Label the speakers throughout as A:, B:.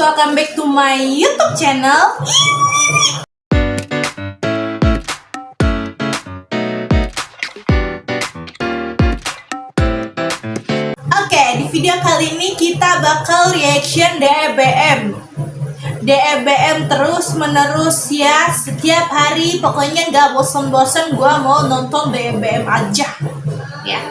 A: welcome back to my YouTube channel. Oke, di video kali ini kita bakal reaction DEBM. DEBM terus menerus ya, setiap hari pokoknya nggak bosan-bosan gua mau nonton DEBM aja. Ya,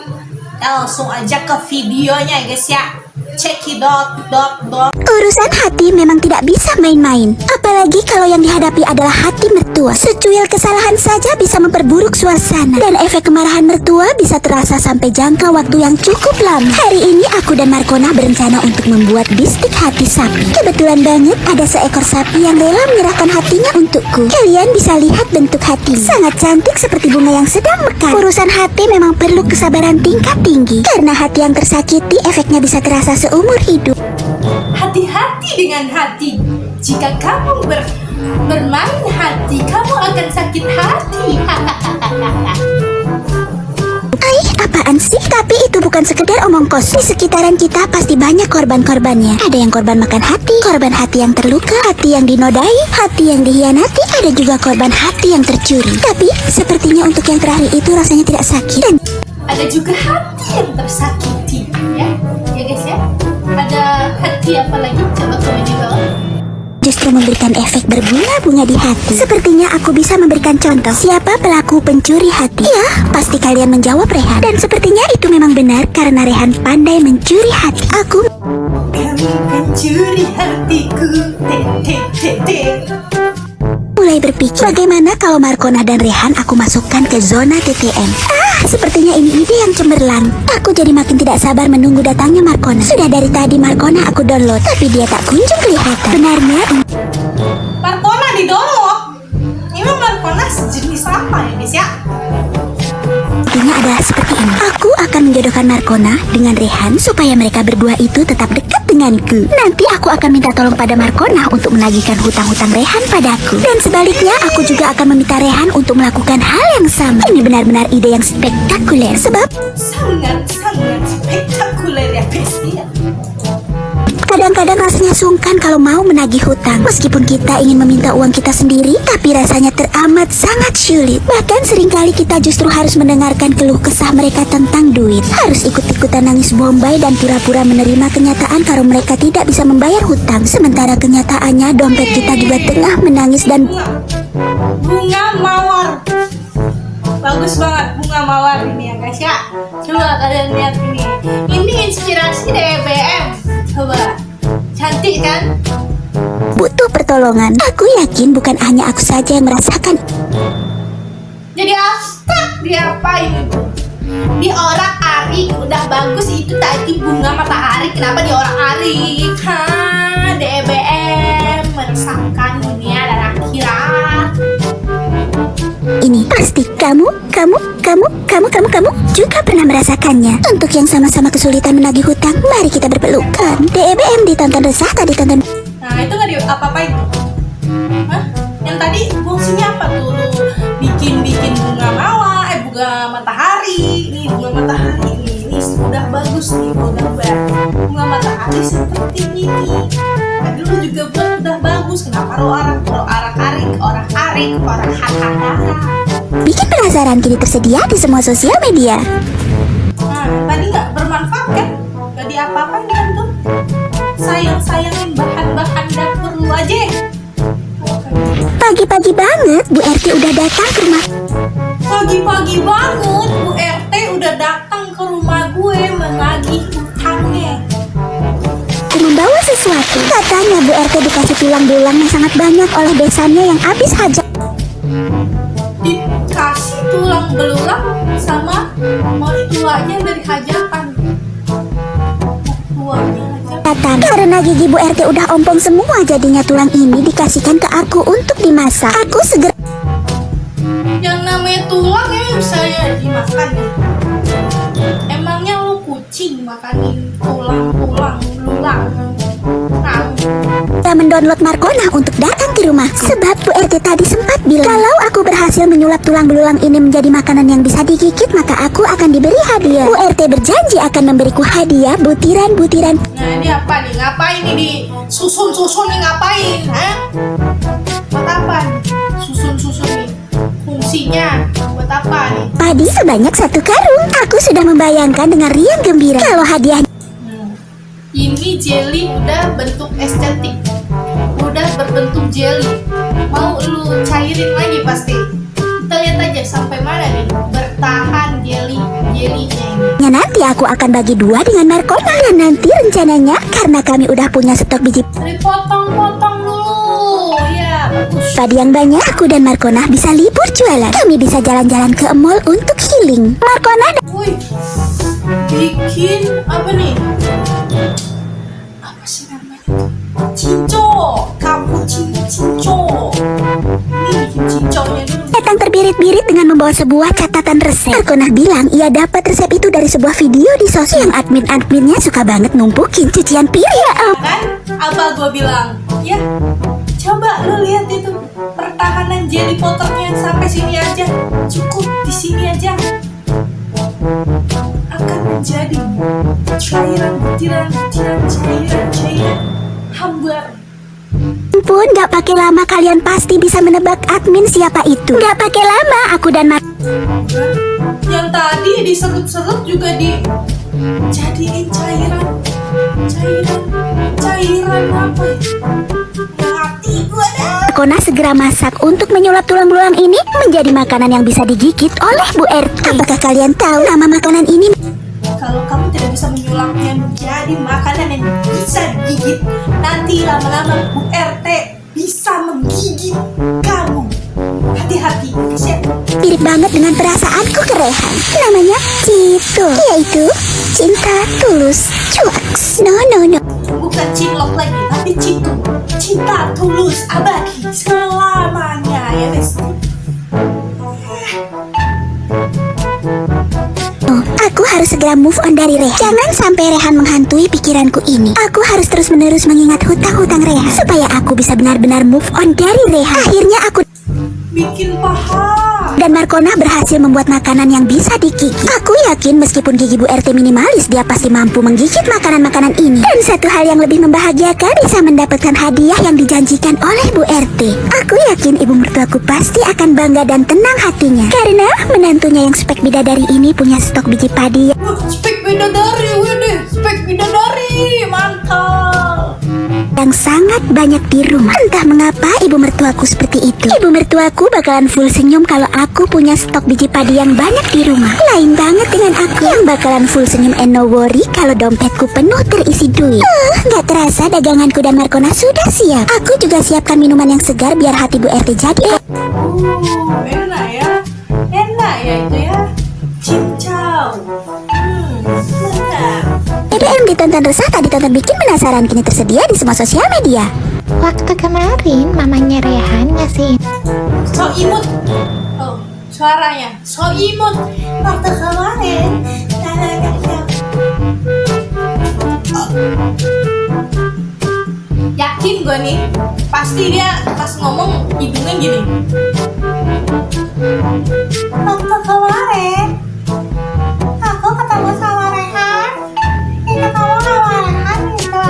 A: kita langsung aja ke videonya guys ya. Check it out, dot.
B: Urusan hati memang tidak bisa main-main. Apalagi kalau yang dihadapi adalah hati mertua. Secuil kesalahan saja bisa memperburuk suasana. Dan efek kemarahan mertua bisa terasa sampai jangka waktu yang cukup lama. Hari ini aku dan Markona berencana untuk membuat bistik hati sapi. Kebetulan banget ada seekor sapi yang rela menyerahkan hatinya untukku. Kalian bisa lihat bentuk hati. Sangat cantik seperti bunga yang sedang mekar. Urusan hati memang perlu kesabaran tingkat tinggi. Karena hati yang tersakiti efeknya bisa terasa seumur hidup.
A: Hati-hati dengan hati. Jika kamu bermain hati, kamu akan sakit hati.
B: Apaan sih? Tapi itu bukan sekedar omong kosong. Di sekitaran kita pasti banyak korban-korbannya. Ada yang korban makan hati, korban hati yang terluka, hati yang dinodai, hati yang dihianati. Ada juga korban hati yang tercuri. Tapi sepertinya untuk yang terakhir itu rasanya tidak sakit. Dan
A: ada juga hati yang tersakiti, ya guys ya. Ada hati apa lagi? Coba komen di bawah.
B: Justru memberikan efek berbunga-bunga di hati. Sepertinya aku bisa memberikan contoh. Siapa pelaku pencuri hati? Ya, pasti kalian menjawab Rehan. Dan sepertinya itu memang benar karena Rehan pandai mencuri hati. Aku
A: Kamu pencuri hatiku.
B: mulai berpikir, bagaimana kalau Markona dan Rehan aku masukkan ke zona TTM. Sepertinya ini ide yang cemerlang. Aku jadi makin tidak sabar menunggu datangnya Markona. Sudah dari tadi Markona aku download, tapi dia tak kunjung kelihatan. Benarnya
A: Markona di download. Emang Markona sejenis apa ya guys ya?
B: intinya adalah seperti ini. Aku akan menjodohkan Markona dengan Rehan supaya mereka berdua itu tetap dekat denganku. Nanti aku akan minta tolong pada Markona untuk menagihkan hutang-hutang Rehan padaku. Dan sebaliknya aku juga akan meminta Rehan untuk melakukan hal yang sama. Ini benar-benar ide yang spektakuler. Sebab
A: Sangat spektakuler ya guys ya.
B: kadang-kadang rasanya sungkan kalau mau menagih hutang. Meskipun kita ingin meminta uang kita sendiri, tapi rasanya teramat sangat sulit. Bahkan seringkali kita justru harus mendengarkan keluh kesah mereka tentang duit. Harus ikut-ikutan nangis bombay dan pura-pura menerima kenyataan kalau mereka tidak bisa membayar hutang. Sementara kenyataannya dompet kita juga tengah menangis dan
A: Bunga mawar. Bagus banget bunga mawar ini ya guys ya. Coba kalian lihat ini. Ini inspirasi DEBM. Coba. Cantik kan?
B: butuh pertolongan. Aku yakin bukan hanya aku saja yang merasakan.
A: Jadi abstrak diapain itu? Di orang arik udah bagus itu tadi bunga matahari. Kenapa di orang arik? DEBM meresahkan dunia dan akhirat.
B: Ini pasti kamu juga pernah merasakannya. Untuk yang sama-sama kesulitan menagih hutang, mari kita berpelukan. DEBM ditonton resah, tadi tonton.
A: Nah itu nggak di apa-apain tuh? Hah? Yang tadi fungsinya apa tuh? Lu bikin bunga mawar, bunga matahari. Nih bunga matahari ini sudah bagus nih, bunga matahari seperti ini. Nah, dulu juga buat udah bagus. Kenapa orang arik, orang hahaha.
B: Bikin penasaran kini tersedia di semua sosial media.
A: Nah tadi nggak bermanfaat kan? Nggak diapa-apain kan tuh? Sayang-sayangin bahan-bahan dapur lu aja.
B: Pagi-pagi banget Bu RT udah datang ke rumah.
A: Pagi-pagi banget Bu RT udah datang ke rumah gue menagih hutangnya.
B: Membawa sesuatu. Katanya Bu RT dikasih tulang belulang yang sangat banyak oleh besannya yang habis hajat.
A: Dikasih tulang belulang sama mertuanya dari hajatan. Mertuanya hajatan.
B: Karena gigi Bu RT udah ompong semua, jadinya tulang ini dikasihkan ke aku untuk dimasak. Aku segera
A: Yang namanya tulang ya bisa ya dimakan ya. Emangnya lu kucing makanin tulang belulang? Nah,
B: mendownload Markona untuk datang ke rumah. Sebab Bu RT tadi sempat bilang kalau aku berhasil menyulap tulang belulang ini menjadi makanan yang bisa digigit, maka aku akan diberi hadiah. Bu RT berjanji akan memberiku hadiah butiran-butiran.
A: Nah ini apa nih? Ngapain ini? Susun nih ngapain? Hah? Buat apa nih? Susun nih. Fungsinya buat apa nih?
B: Padi sebanyak 1 karung. Aku sudah membayangkan dengan riang gembira kalau hadiah.
A: Ini jelly udah bentuk estetik, udah berbentuk jelly. Mau lu cairin lagi pasti. Kita lihat aja sampai mana nih bertahan jelinya ini.
B: Nanti aku akan bagi 2 dengan Markona. Dan nanti rencananya karena kami udah punya stok biji
A: Dipotong-potong dulu, ya bagus.
B: padi yang banyak, aku dan Markona bisa libur jualan. Kami bisa jalan-jalan ke mall untuk healing. Markona
A: Wih, bikin apa nih? Apa sih namanya? Cinco, cinco. Ini bikin cinconya dulu.
B: datang terbirit-birit dengan membawa sebuah catatan resep. Markona bilang ia dapat resep itu dari sebuah video di sosial yang adminnya suka banget numpukin cucian piring. Ya ampun.
A: Kan? Apa gue bilang? Ya, coba lu lihat itu pertahanan jelly potternya sampai sini aja. Cukup di sini aja. Akan menjadi cairan butiran cairan hambar.
B: Pun gak pakai lama kalian pasti bisa menebak admin siapa itu. Gak pakai lama aku dan
A: Yang tadi diserut-serut juga dijadiin cairan apa? Mati gua dah.
B: Markona segera masak untuk menyulap tulang belulang ini menjadi makanan yang bisa digigit oleh Bu RT. Apakah kalian tahu nama makanan ini?
A: Kalau kamu tidak bisa menyulapnya menjadi makanan yang bisa digigit, nanti lama-lama Bu RT bisa menggigit kamu. Hati-hati, ya.
B: Mirip banget dengan perasaanku ke Rehan. Namanya Cito, yaitu cinta tulus. Cuaks. No.
A: Bukan cinlok lagi, tapi cinta tulus abadi selamanya ya guys.
B: Aku harus segera move on dari Rehan. Jangan sampai Rehan menghantui pikiranku ini. Aku harus terus-menerus mengingat hutang-hutang Rehan supaya aku bisa benar-benar move on dari Rehan. Akhirnya aku
A: Bikin paham.
B: dan Markona berhasil membuat makanan yang bisa digigit. Aku yakin meskipun gigi Bu RT minimalis, dia pasti mampu menggigit makanan-makanan ini. Dan satu hal yang lebih membahagiakan, bisa mendapatkan hadiah yang dijanjikan oleh Bu RT. Aku yakin ibu mertuaku pasti akan bangga dan tenang hatinya karena menantunya yang spek bidadari ini punya stok biji padi
A: Wah, spek bidadari, wede, spek bidadari, mantap.
B: yang sangat banyak di rumah. Entah mengapa ibu mertuaku seperti itu. Ibu mertuaku bakalan full senyum kalau aku punya stok biji padi yang banyak di rumah. Lain banget dengan aku yang bakalan full senyum and no worry kalau dompetku penuh terisi duit. Gak terasa daganganku dan Markona sudah siap. Aku juga siapkan minuman yang segar biar hati Bu RT jadi
A: Enak ya itu ya. Cincau. Mantap.
B: BBM ditonton resah, tadi tonton bikin penasaran, kini tersedia di semua sosial media.
C: Waktu kemarin mamanya Rehan ngasih
A: So imut. Oh, suaranya so imut. Waktu kemarin. Yakin gue nih, pasti dia pas ngomong hidungnya gini. Waktu kemarin, aku ketemu sama Rehan. Ketemu sama Rehan gitu.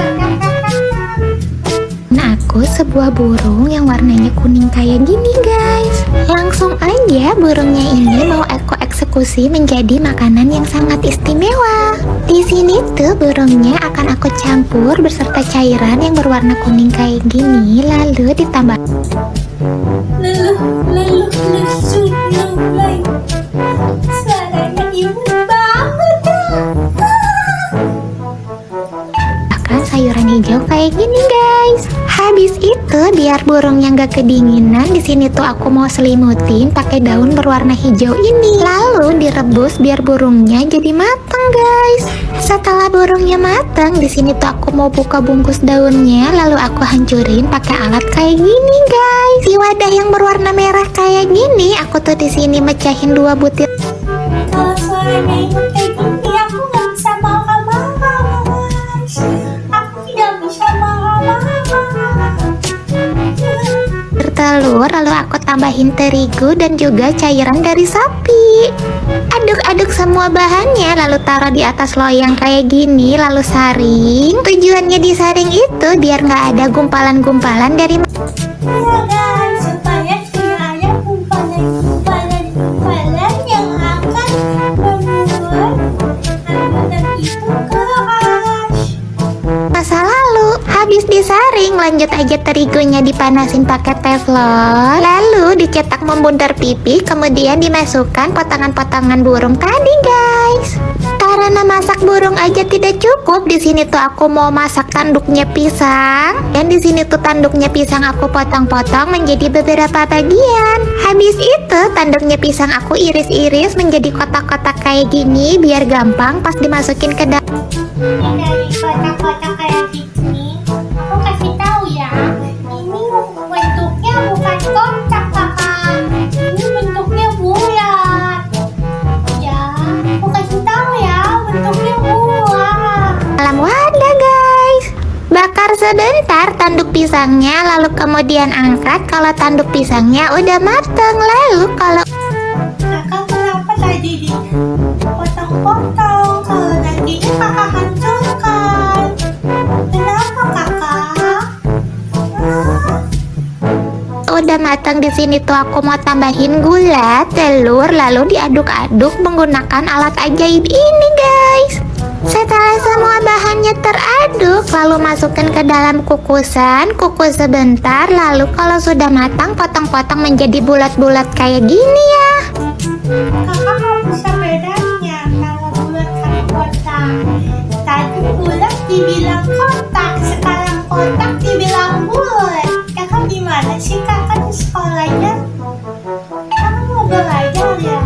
C: Nah, aku sebuah burung yang warnanya kuning kayak gini guys. Langsung aja burungnya ini mau aku eksekusi menjadi makanan yang sangat istimewa. Di sini tuh burungnya akan aku campur beserta cairan yang berwarna kuning kayak gini, lalu ditambah
A: Lalu mulai. Suaranya imut banget
C: bahkan sayuran hijau kayak gini guys. Habis itu biar burungnya gak kedinginan, di sini tuh aku mau selimutin pakai daun berwarna hijau ini, lalu direbus biar burungnya jadi matang guys. Setelah burungnya matang, di sini tuh aku mau buka bungkus daunnya, lalu aku hancurin pakai alat kayak gini guys. Di wadah yang berwarna merah kayak gini, aku tuh di sini mecahin 2 butir.
A: Kalau suaranya imut kayak gini, aku gak bisa makan-makan guys. Aku tidak bisa makan-makan.
C: telur, lalu aku tambahin terigu dan juga cairan dari sapi. Aduk-aduk semua bahannya, lalu taruh di atas loyang kayak gini, lalu saring. Tujuannya disaring itu biar nggak ada gumpalan-gumpalan dari
A: Ya guys, supaya tidak ada gumpalan yang akan membuat adonan itu keras.
C: masa lalu. Habis disaring, lanjut aja terigunya dipanasin pakai teflon, lalu dicetak membundar pipih, kemudian dimasukkan potongan-potongan burung tadi guys. Karena masak burung aja tidak cukup, di sini tuh aku mau masak tanduknya pisang. Dan di sini tuh tanduknya pisang aku potong-potong menjadi beberapa bagian. Habis itu tanduknya pisang aku iris-iris menjadi kotak-kotak kayak gini biar gampang pas dimasukin ke dalam.
A: Dari kotak-kotak kayak gini, aku kasih tahu ya, ini bentuknya bukan kotak kakak, ini bentuknya bulat. Ya, aku kasih tahu ya, bentuknya bulat.
C: Dalam wadah guys. Bakar sebentar tanduk pisangnya, lalu kemudian angkat kalau tanduk pisangnya udah mateng. Lalu kalau
A: Kakak kenapa tadi dipotong-potong? Kalau nantinya kakak hancurkan. Kenapa kakak?
C: udah matang di sini tuh aku mau tambahin gula, telur, lalu diaduk-aduk menggunakan alat ajaib ini guys. Setelah semua bahannya teraduk, lalu masukkan ke dalam kukusan, kukus sebentar, lalu kalau sudah matang potong-potong menjadi bulat-bulat kayak gini ya.
A: Kakak nggak bisa bedanya kalau bulat sama kotak. Tadi bulat dibilang kotak, sekarang kotak dibilang bulat. Kakak gimana sih kakak di sekolahnya? Kakak mau belajar ya?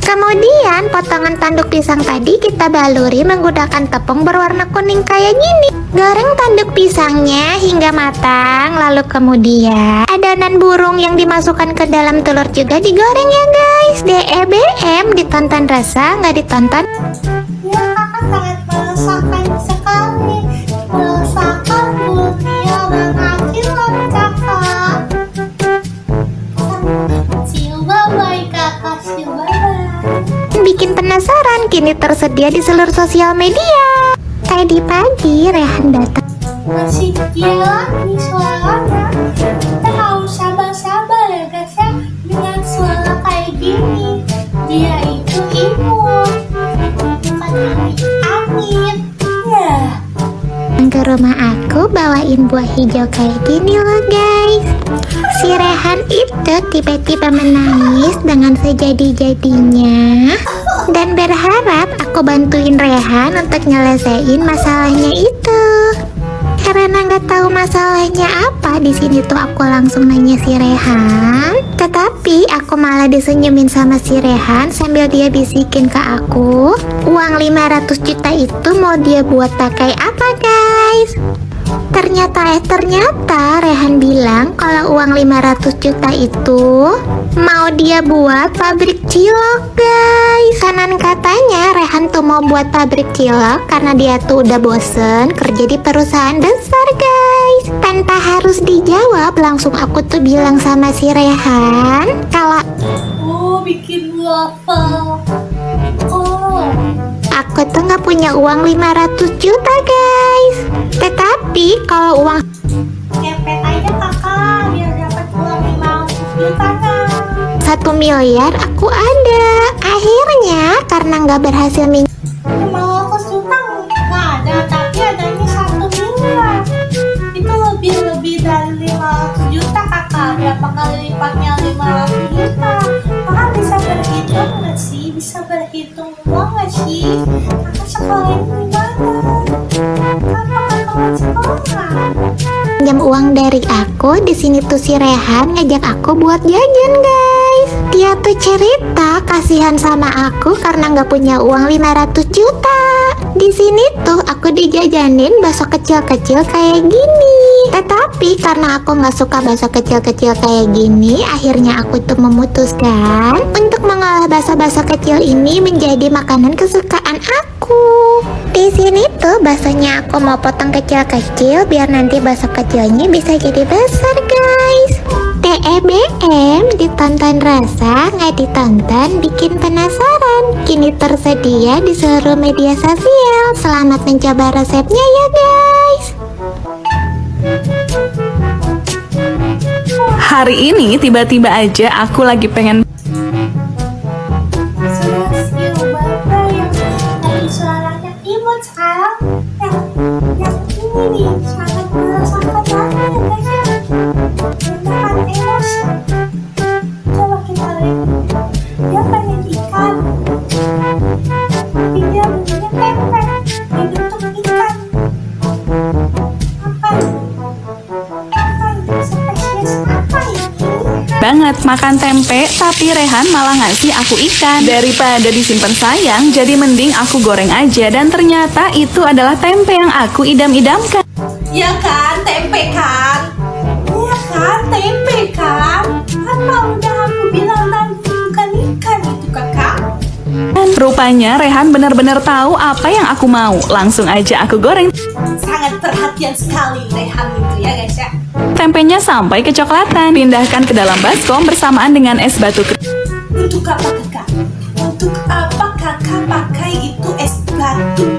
C: Kemudian potongan tanduk pisang tadi kita baluri menggunakan tepung berwarna kuning kayak gini. Goreng tanduk pisangnya hingga matang, lalu kemudian adonan burung yang dimasukkan ke dalam telur juga digoreng ya guys. DEBM, ditonton rasa nggak ditonton.
A: Ya kakak sangat merasakan sekali, merasakan dunia dan akhirat kakak. See you bye-bye kakak, see you bye-bye.
C: Bikin penasaran, kini tersedia di seluruh sosial media. Tadi pagi Rehan datang.
A: Masih gila nih suaranya. Kita harus sabar-sabar ya guys ya, dengan suara kayak gini. Dia itu imut, bukan amit-amit. Ya.
C: Ke rumah aku bawain buah hijau kayak gini loh guys. Si Rehan itu tiba-tiba menangis dengan sejadi-jadinya dan berharap aku bantuin Rehan untuk nyelesain masalahnya itu. Karena nggak tahu masalahnya apa, di sini tuh aku langsung nanya si Rehan. Tetapi aku malah disenyumin sama si Rehan sambil dia bisikin ke aku, uang 500 juta itu mau dia buat pakai apa guys? Ternyata Rehan bilang kalau uang 500 juta itu mau dia buat pabrik cilok guys. Kanan katanya Rehan tuh mau buat pabrik cilok karena dia tuh udah bosen kerja di perusahaan besar guys. Tanpa harus dijawab, langsung aku tuh bilang sama si Rehan kalau
A: Oh, bikin waffle. Oh,
C: aku tuh nggak punya uang 500 juta guys. Tetapi kalau uang
A: kepet aja kakak, biar dapat uang 500 juta kan.
C: 1 miliar aku ada. Akhirnya karena nggak berhasil
A: Mau aku utang nggak ada, tapi adanya 1 miliar. Itu lebih dari 500 juta kakak. Berapa kali lipatnya 500 juta? Kakak bisa berhitung nggak sih? Bisa berhitung uang nggak sih? Kakak sekolahnya di mana? Kakak nggak sekolah.
C: pinjam uang dari aku. Di sini tuh si Rehan ngajak aku buat jajan guys. Dia tuh cerita kasihan sama aku karena nggak punya uang 500 juta. Di sini tuh aku dijajanin bakso kecil-kecil kayak gini. Tetapi karena aku nggak suka bakso kecil-kecil kayak gini, akhirnya aku tuh memutuskan untuk mengolah bakso-bakso kecil ini menjadi makanan kesukaan aku. Di sini tuh baksonya aku mau potong kecil-kecil biar nanti bakso kecilnya bisa jadi besar guys. BM, ditonton rasa, nggak ditonton bikin penasaran. Kini tersedia di seluruh media sosial. Selamat mencoba resepnya ya guys.
D: Hari ini tiba-tiba aja aku lagi pengen
A: Bapak yang tadi suaranya imut sekarang yang ini nih sangat merasakan banget ya guys ya. Menahan emosi. Coba kita lihat. Dia pengen ikan, tapi dia punya tempe dibentuk ikan. Apa ini? Spesies apa ini?
D: banget makan tempe, tapi Rehan malah ngasih aku ikan. Daripada disimpan sayang, jadi mending aku goreng aja. Dan ternyata itu adalah tempe yang aku idam-idamkan.
A: Ya kan, tempe kan? Ya kan, tempe kan? Apa udah aku bilang tadi bukan ikan itu kakak?
D: Rupanya Rehan benar-benar tahu apa yang aku mau. Langsung aja aku goreng
A: Sangat perhatian sekali Rehan itu ya guys ya.
D: tempenya sampai kecoklatan. Pindahkan ke dalam baskom bersamaan dengan es batu krim.
A: Untuk apa kakak? Untuk apa kakak pakai itu es batu?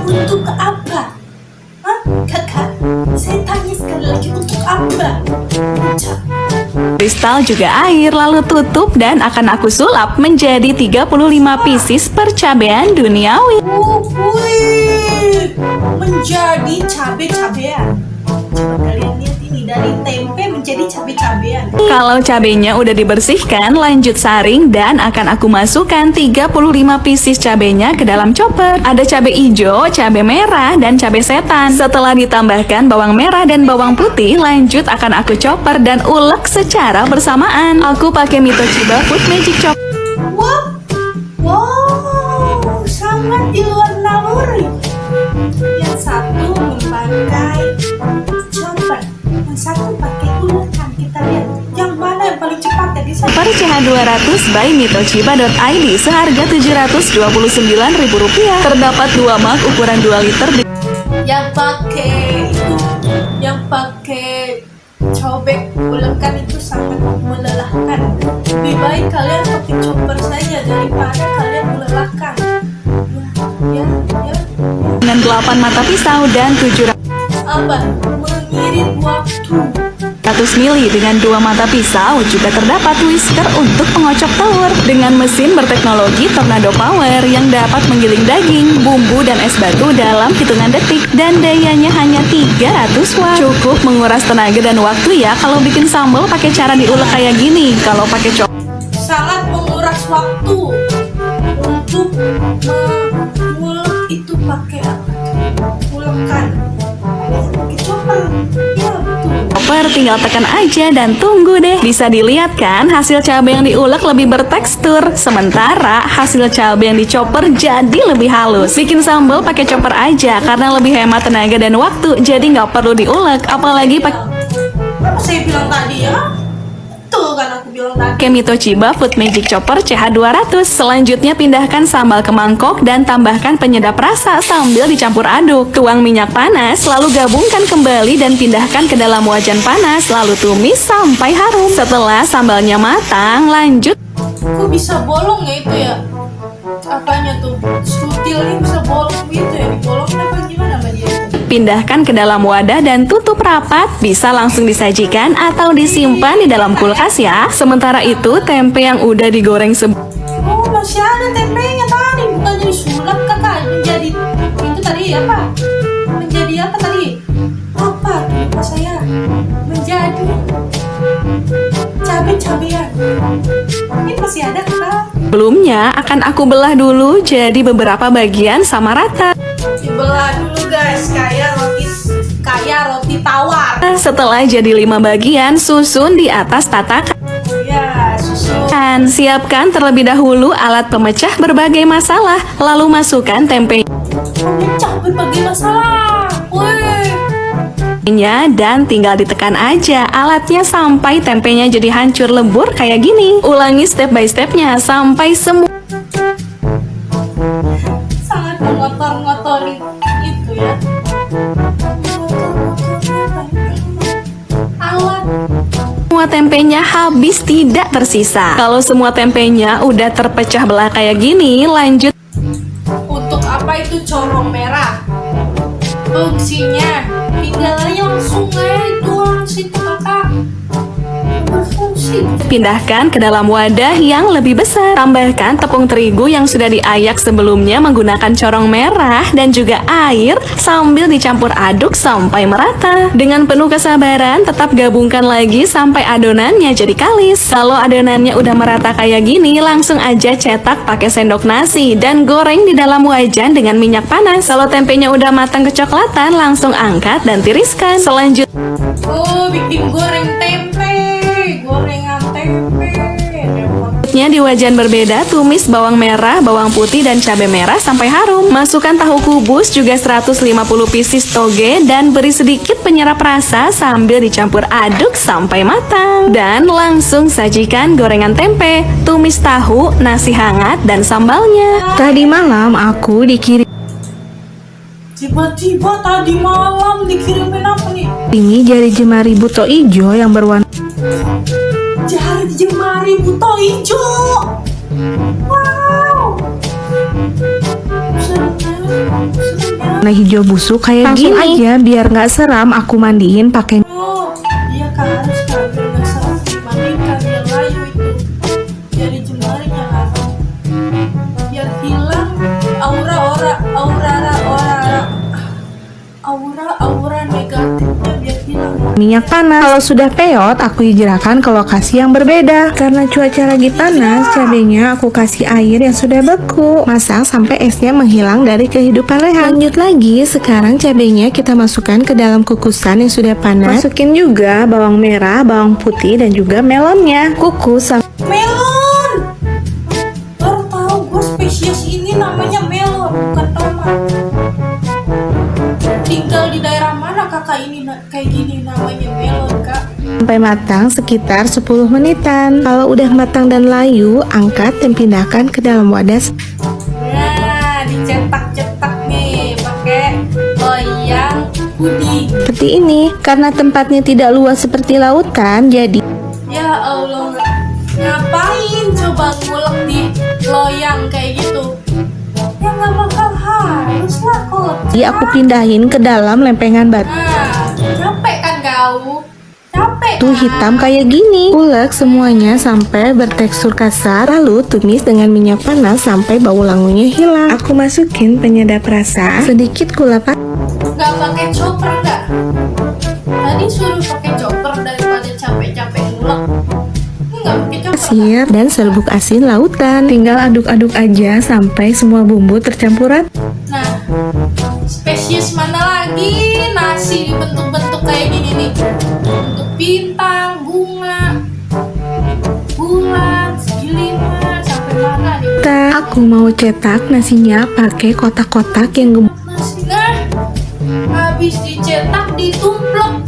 A: Untuk apa? Hah kakak? Saya tanya sekali lagi untuk apa?
D: Kristal juga air, lalu tutup dan akan aku sulap menjadi 35 pieces percabean duniawi.
A: Wih, menjadi cabe-cabean. Coba kalian lihat ini, dari tempe menjadi cabe-cabean.
D: Kalau cabenya udah dibersihkan, lanjut saring dan akan aku masukkan 35 pieces cabenya ke dalam chopper. Ada cabe hijau, cabe merah, dan cabe setan. Setelah ditambahkan bawang merah dan bawang putih, lanjut akan aku chopper dan ulek secara bersamaan. Aku pakai Mitochiba Food Magic Chopper.
A: Wow, wow, sangat di luar naluri. Yang satu memakai chopper, yang satu pakai ulekan. Kita lihat yang mana yang paling cepat ya guys.
D: Chopper CH200 by Mitochiba.id seharga Rp799.000. Terdapat 2 mug ukuran 2 liter
A: Yang pakai itu, yang pakai cobek ulekan itu sangat melelahkan. Lebih baik kalian pakai chopper saja daripada kalian melelahkan. Ya.
D: dengan 8 mata pisau dan 700
A: Apa? Mengirit waktu.
D: mili dengan 2 mata pisau. Juga terdapat whisker untuk pengocok telur dengan mesin berteknologi Tornado Power yang dapat menggiling daging, bumbu, dan es batu dalam hitungan detik dan dayanya hanya 300 watt. Cukup menguras tenaga dan waktu ya kalau bikin sambal pakai cara diulek kayak gini. Kalau pakai
A: Sangat menguras waktu untuk mengulek itu pakai apa? Ulekan. Pakai chopper. Ya betul.
D: chopper tinggal tekan aja dan tunggu deh. Bisa dilihat kan hasil cabai yang diulek lebih bertekstur, sementara hasil cabai yang dicopper jadi lebih halus. Bikin sambal pakai chopper aja karena lebih hemat tenaga dan waktu, jadi nggak perlu diulek. Apalagi pakai
A: Apa saya bilang tadi ya? Betul kan aku bilang tadi.
D: Mitochiba Food Magic Chopper CH200. Selanjutnya pindahkan sambal ke mangkok dan tambahkan penyedap rasa sambil dicampur aduk. Tuang minyak panas, lalu gabungkan kembali dan pindahkan ke dalam wajan panas, lalu tumis sampai harum. Setelah sambalnya matang, lanjut
A: Kok bisa bolong ya itu ya? Apanya tuh? Sutilnya bisa bolong gitu ya? Dibolongin apa gimana sama dia itu?
D: pindahkan ke dalam wadah dan tutup rapat. Bisa langsung disajikan atau disimpan di dalam kulkas ya. Sementara itu, tempe yang udah digoreng
A: Oh masih ada tempenya tadi, bukannya disulap kakak, menjadi itu tadi apa? Menjadi apa tadi? Apa tuh lupa saya? Menjadi cabai-cabean. Ini masih ada kakak?
D: sebelumnya akan aku belah dulu jadi beberapa bagian sama rata.
A: Dibelah dulu guys, kayak roti tawar.
D: Setelah jadi 5 bagian, susun di atas tatakan.
A: Ya, susu.
D: Siapkan terlebih dahulu alat pemecah berbagai masalah, lalu masukkan tempenya
A: Pemecah berbagai masalah. Wih.
D: dan tinggal ditekan aja alatnya sampai tempenya jadi hancur lebur kayak gini. Ulangi step by stepnya sampai semua
A: Sangat mengotor-ngotori itu ya. Alat
D: tempenya habis tidak tersisa. Kalau semua tempenya udah terpecah belah kayak gini, lanjut.
A: Untuk apa itu corong merah? Fungsinya tinggal aja langsung aja tuang situ kakak. Berfungsi.
D: Pindahkan ke dalam wadah yang lebih besar. Tambahkan tepung terigu yang sudah diayak sebelumnya menggunakan corong merah dan juga air sambil dicampur aduk sampai merata. Dengan penuh kesabaran, tetap gabungkan lagi sampai adonannya jadi kalis. Kalau adonannya udah merata kayak gini, langsung aja cetak pakai sendok nasi dan goreng di dalam wajan dengan minyak panas. Kalau tempenya udah matang kecoklatan, langsung angkat dan tiriskan. Selanjutnya
A: Oh, bikin goreng tempe, gorengan tempe.
D: di wajan berbeda, tumis bawang merah, bawang putih, dan cabai merah sampai harum. Masukkan tahu kubus juga 150 pieces toge dan beri sedikit penyerap rasa sambil dicampur aduk sampai matang. Dan langsung sajikan gorengan tempe, tumis tahu, nasi hangat, dan sambalnya.
E: Tadi malam aku dikirim
A: Tiba-tiba tadi malam dikirimin apa nih?
E: ini jari jemari buto ijo yang berwarna
A: Jari jemari buto hijau. Wow. Serunya.
E: hijau busuk kayak
C: Langsung
E: gini. Aja biar nggak seram aku mandiin pakai
A: Oh, iya kan harus kan nggak salah dimandikan biar layu itu. Jari jemarinya kan. Biar hilang aura negatifnya biar hilang.
E: minyak panas. Kalau sudah peot, aku hijrahkan ke lokasi yang berbeda. Karena cuaca lagi panas, cabenya aku kasih air yang sudah beku. Masak sampai esnya menghilang dari kehidupan leha. Lanjut lagi, sekarang cabenya kita masukkan ke dalam kukusan yang sudah panas. Masukin juga bawang merah, bawang putih, dan juga melonnya. Kukus
A: Melon. Baru tahu gue spesies ini namanya melon, bukan tomat. Tinggal di daerah mana kakak ini kayak gini namanya melon kak?
E: sampai matang sekitar 10 menitan. Kalau udah matang dan layu, angkat dan pindahkan ke dalam wadah.
A: Nah, dicetak-cetak nih pakai loyang puding.
E: Seperti ini, karena tempatnya tidak luas seperti lautan, jadi
A: Ya Allah, ngapain coba ngulek di loyang kayak gitu? Ya nggak bakal harus lah kalau.
E: aku pindahin ke dalam lempengan batu
A: Nah, capek kan kau? Capek
E: tuh
A: kan?
E: hitam kayak gini. Ulek semuanya sampai bertekstur kasar, lalu tumis dengan minyak panas sampai bau langunya hilang. Aku masukin penyedap rasa, sedikit gula pasir,
A: Nggak pakai chopper nggak? Tadi suruh pakai chopper daripada capek-capek ngulek. Ini nggak pakai chopper.
E: dan serbuk asin lautan. Tinggal aduk-aduk aja sampai semua bumbu tercampur rata.
A: Nah, spesies mana lagi nasi dibentuk-bentuk kayak gini nih? Bentuk bintang, bunga, bulan, segilima, sampai mana nih?
E: Aku mau cetak nasinya pakai kotak-kotak yang gemuk.
A: Nasi nah, habis dicetak ditumplek.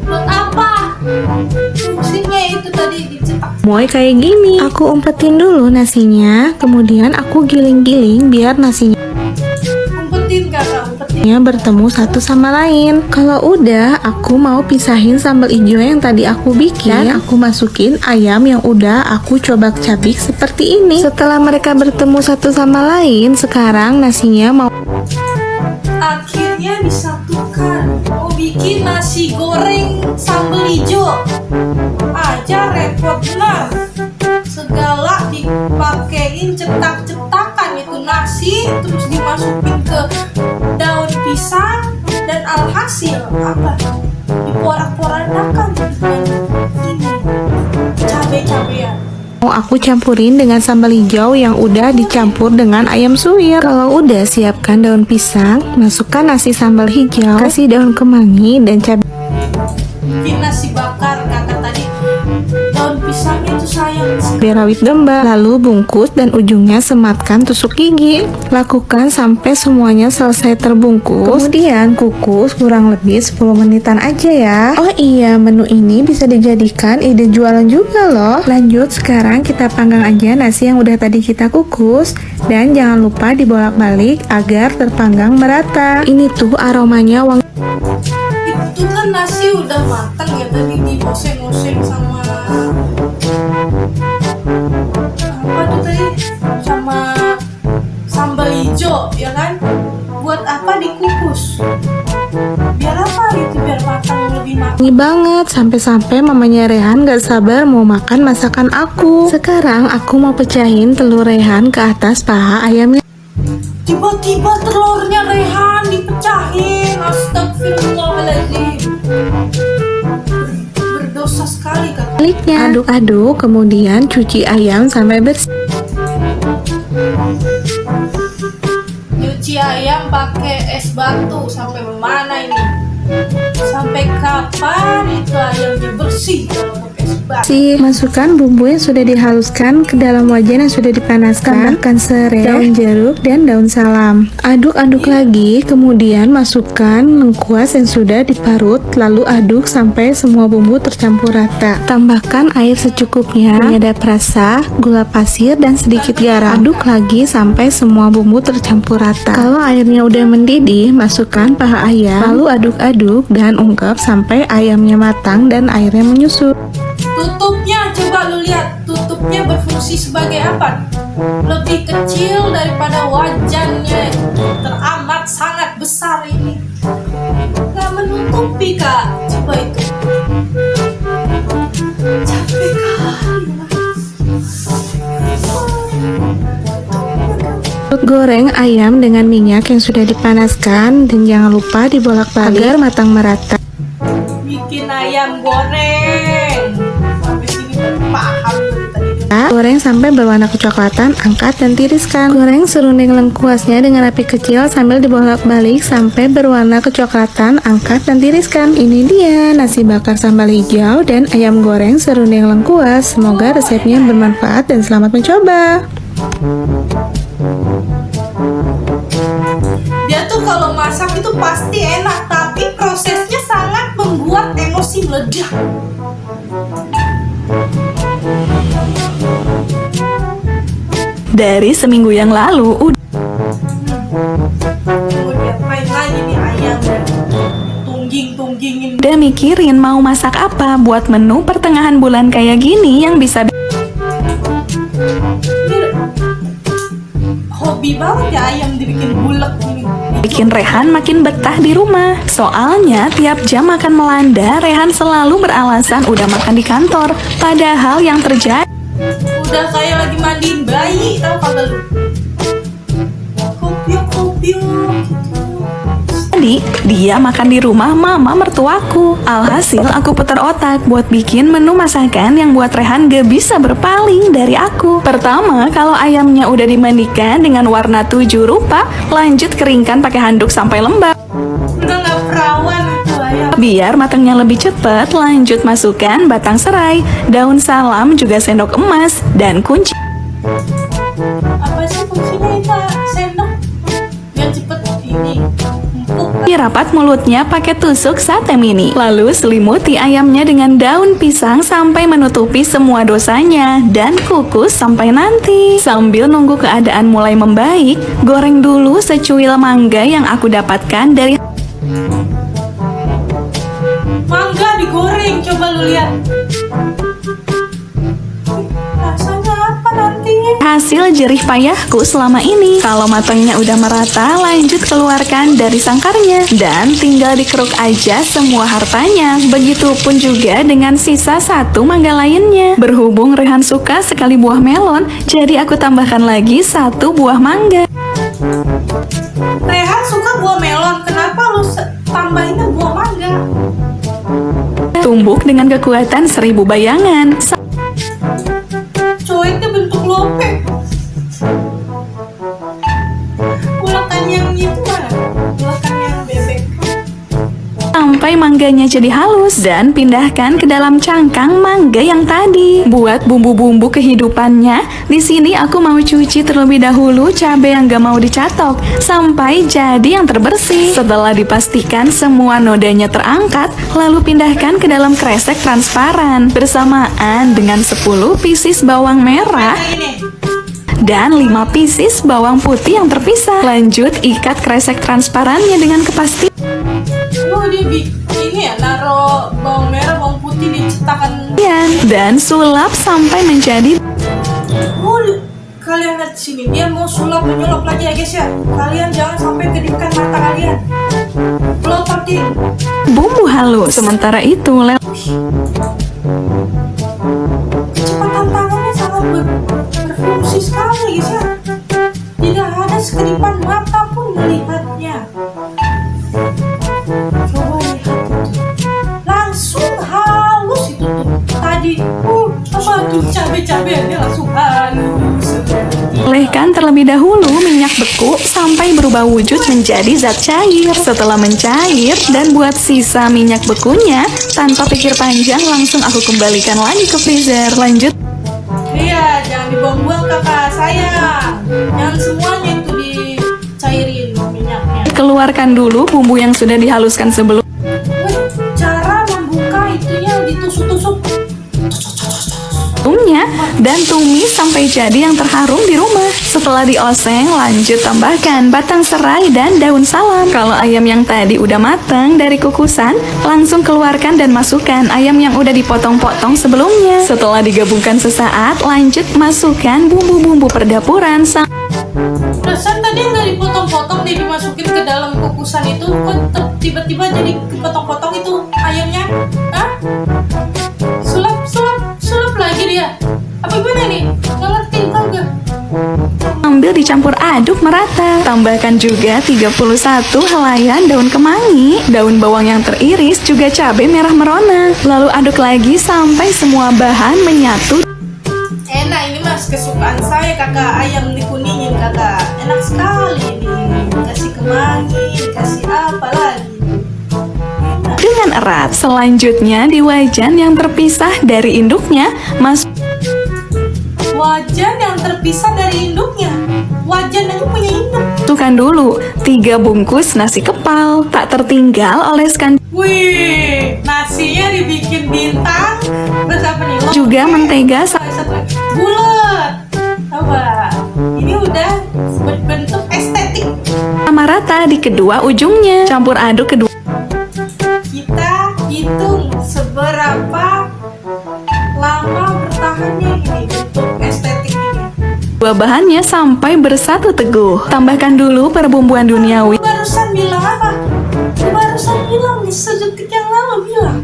A: Buat apa? Fungsinya itu tadi dicetak.
E: Moy kayak gini. Aku umpetin dulu nasinya, kemudian aku giling-giling biar nasinya
A: Umpetin kakak, umpetin.
E: bertemu satu sama lain. Kalau udah, aku mau pisahin sambal hijau yang tadi aku bikin. Aku masukin ayam yang udah aku coba cabik seperti ini. Setelah mereka bertemu satu sama lain, sekarang nasinya mau
A: Akhirnya disatukan. Mau bikin nasi goreng sambal hijau aja repot benar. Segala dipakein cetak-cetakan itu nasi, terus dimasukin ke daun pisang dan alhasil apa? Diporak-porandakan dengan ini cabai-cabean.
E: mau aku campurin dengan sambal hijau yang udah dicampur dengan ayam suwir. Kalau udah, siapkan daun pisang, masukkan nasi sambal hijau, kasih daun kemangi dan cabai
A: Bikin nasi bakar kakak tadi. Daun pisangnya itu sayang.
E: rawit domba, lalu bungkus dan ujungnya sematkan tusuk gigi. Lakukan sampai semuanya selesai terbungkus. Kemudian kukus kurang lebih 10 menitan aja ya. Oh iya, menu ini bisa dijadikan ide jualan juga loh. Lanjut, sekarang kita panggang aja nasi yang udah tadi kita kukus. Dan jangan lupa dibolak-balik agar terpanggang merata. Ini tuh aromanya wangi.
A: Itu kan nasi udah matang ya tadi dioseng-oseng sama apa tuh tadi, sama sambal hijau ya kan. Buat apa dikukus? Biar apa gitu, biar matang lebih matang.
E: Wangi banget, sampai-sampai mamanya Rehan gak sabar mau makan masakan aku. Sekarang aku mau pecahin telur Rehan ke atas paha ayamnya.
A: Tiba-tiba telurnya Rehan dipecahin. Astagfirullahaladzim. Berdosa sekali kakak.
E: Sebaliknya, aduk-aduk, kemudian cuci ayam sampai bersih.
A: Nyuci ayam pakai es batu sampai mana ini? Sampai kapan itu ayamnya bersih kalau pakai es batu?
E: Masukkan bumbu yang sudah dihaluskan ke dalam wajan yang sudah dipanaskan. Tambahkan serai, daun jeruk, dan daun salam. Aduk-aduk lagi, kemudian masukkan lengkuas yang sudah diparut, lalu aduk sampai semua bumbu tercampur rata. Tambahkan air secukupnya, penyedap rasa, gula pasir, dan sedikit garam. Aduk lagi sampai semua bumbu tercampur rata. Kalau airnya udah mendidih, masukkan paha ayam, lalu aduk-aduk dan ungkep sampai ayamnya matang dan airnya menyusut.
A: Tutupnya, coba lu lihat, tutupnya berfungsi sebagai apa? Lebih kecil daripada wajannya, teramat sangat besar ini. Gak menutupi kak, coba itu. Capek kali.
E: Goreng ayam dengan minyak yang sudah dipanaskan dan jangan lupa dibolak-balik agar matang merata.
A: Bikin ayam goreng. Sampai sini paham dari tadi.
E: Goreng sampai berwarna kecoklatan, angkat dan tiriskan. Goreng serunding lengkuasnya dengan api kecil sambil dibolak-balik sampai berwarna kecoklatan, angkat dan tiriskan. Ini dia nasi bakar sambal hijau dan ayam goreng serunding lengkuas. Semoga resepnya bermanfaat dan selamat mencoba.
A: Dia tuh kalau masak itu pasti enak, tapi prosesnya sangat membuat emosi meledak.
D: Dari seminggu yang lalu,
A: Kemudian main lagi nih ayamnya, tungging-tunggingin.
D: udah mikirin mau masak apa buat menu pertengahan bulan kayak gini yang bisa
A: Hobi banget ya ayam dibikin bulat gini.
D: bikin Rehan makin betah di rumah. Soalnya tiap jam makan melanda, Rehan selalu beralasan udah makan di kantor. Padahal yang terjadi
A: Udah kayak lagi mandiin bayi, tau kagak lu? Kopiok gitu.
D: dia makan di rumah mama mertuaku. Alhasil aku putar otak buat bikin menu masakan yang buat Rehan gak bisa berpaling dari aku. Pertama, kalau ayamnya udah dimandikan dengan warna 7 rupa, lanjut keringkan pakai handuk sampai lembab.
A: Udah gak perawan itu ayam.
D: Biar matangnya lebih cepat, lanjut masukkan batang serai, daun salam, juga sendok emas, dan kunci.
A: Apa sih fungsinya itu sendok? Biar cepet ini empuk.
D: Rapat mulutnya pakai tusuk sate mini. Lalu selimuti ayamnya dengan daun pisang sampai menutupi semua dosanya dan kukus sampai nanti. Sambil nunggu keadaan mulai membaik, goreng dulu secuil mangga yang aku dapatkan dari
A: Mangga digoreng, coba lu lihat. Rasanya apa nanti?
D: hasil jerih payahku selama ini. Kalau matangnya udah merata, lanjut keluarkan dari sangkarnya dan tinggal dikeruk aja semua hartanya. Begitupun juga dengan sisa satu mangga lainnya. Berhubung Rehan suka sekali buah melon, jadi aku tambahkan lagi satu buah mangga.
A: Rehan suka buah melon, kenapa lu tambahinnya buah mangga?
D: Tumbuk dengan kekuatan 1000 bayangan.
A: Coeknya bentuk lope. Ulekan yang itu mana? Ulekan yang bebek.
D: Sampai mangganya jadi halus dan pindahkan ke dalam cangkang mangga yang tadi. Buat bumbu-bumbu kehidupannya, di sini aku mau cuci terlebih dahulu cabai yang gak mau dicatok sampai jadi yang terbersih. Setelah dipastikan semua nodanya terangkat, lalu pindahkan ke dalam kresek transparan bersamaan dengan 10 pieces bawang merah
A: Yang ini.
D: dan 5 pieces bawang putih yang terpisah. Lanjut ikat kresek transparannya dengan kepastian.
A: Oh dia ini ya, naro bawang merah, bawang putih menciptakan.
D: dan sulap sampai menjadi
A: Oh, kalian lihat sini, dia mau sulap menyulap lagi ya guys ya. Kalian jangan sampai kedipkan mata kalian. Pelototin.
D: bumbu halus. Sementara itu,
A: Kecepatan tangannya sangat berfungsi sekali guys ya. Tidak ada sekedipan mata pun melihatnya. Coba lihat itu. Langsung halus itu tuh. Tadi, apa tuh cabai-cabeannya langsung halus.
D: oleskan terlebih dahulu minyak beku sampai berubah wujud menjadi zat cair. Setelah mencair dan buat sisa minyak bekunya, tanpa pikir panjang langsung aku kembalikan lagi ke freezer. Lanjut,
A: Iya, jangan dibuang-buang kakak sayang. Jangan semuanya itu dicairin minyaknya.
D: keluarkan dulu bumbu yang sudah dihaluskan sebelum.
A: Cara membuka itunya ditusuk-tusuk.
D: Dan tumis sampai jadi yang terharum di rumah. Setelah dioseng, lanjut tambahkan batang serai dan daun salam. Kalau ayam yang tadi udah matang dari kukusan, langsung keluarkan dan masukkan ayam yang udah dipotong-potong sebelumnya. Setelah digabungkan sesaat, lanjut masukkan bumbu-bumbu perdapuran.
A: Perasaan tadi nggak dipotong-potong, dia dimasukin ke dalam kukusan itu, kok tiba-tiba jadi dipotong-potong itu ayamnya? Hah? Sulap lagi dia. Apa gimana nih? Nggak ngerti kau gak?
D: Ambil dicampur aduk merata. Tambahkan juga 31 helaian daun kemangi, daun bawang yang teriris, juga cabai merah merona. Lalu aduk lagi sampai semua bahan menyatu.
A: Enak, ini mas kesukaan saya kakak, ayam dikuningin kakak. Enak sekali ini. Kasih kemangi, kasih apa lagi?
D: Dengan erat. Selanjutnya di wajan yang terpisah dari induknya,
A: Wajan yang terpisah dari induknya. Wajan aja punya induk.
D: masukkan dulu 3 bungkus nasi kepal. Tak tertinggal oleskan
A: Wih, nasinya dibikin bintang. Terus apa nih?
D: juga mentega
A: Satu lagi. Bulat. Coba. Ini udah berbentuk estetik.
D: sama rata di kedua ujungnya. Campur aduk kedua
A: Kita hitung seberapa lama bertahannya ini bentuk estetik ini.
D: bahannya sampai bersatu teguh. Tambahkan dulu perbumbuan duniawi.
A: Barusan bilang apa? Barusan bilang nih sedetik yang lalu bilang.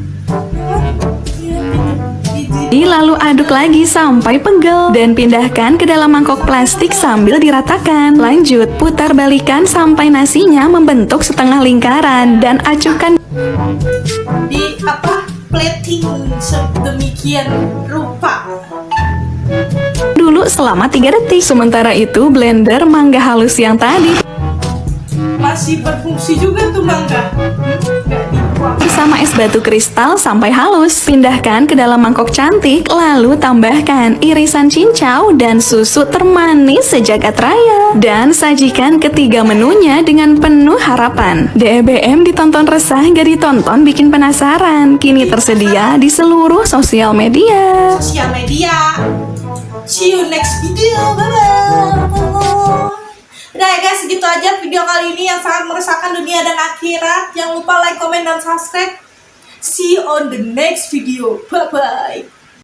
D: Lalu aduk lagi sampai pegel dan pindahkan ke dalam mangkok plastik sambil diratakan. Lanjut putar balikan sampai nasinya membentuk setengah lingkaran dan acuhkan
A: Di apa? Plating sedemikian rupa.
D: dulu selama 3 detik. Sementara itu blender mangga halus yang tadi
A: Masih berfungsi juga tuh mangga. Nggak dibuang.
D: bersama es batu kristal sampai halus. Pindahkan ke dalam mangkok cantik, lalu tambahkan irisan cincau dan susu termanis sejagat raya. Dan sajikan ketiga menunya dengan penuh harapan. DEBM ditonton resah, gak ditonton bikin penasaran. Kini tersedia di seluruh sosial media.
A: Sosial media. See you next video. Bye-bye. Udah ya guys, segitu aja video kali ini yang sangat meresahkan dunia dan akhirat. Jangan lupa like, comment, dan subscribe. See you on the next video. Bye-bye.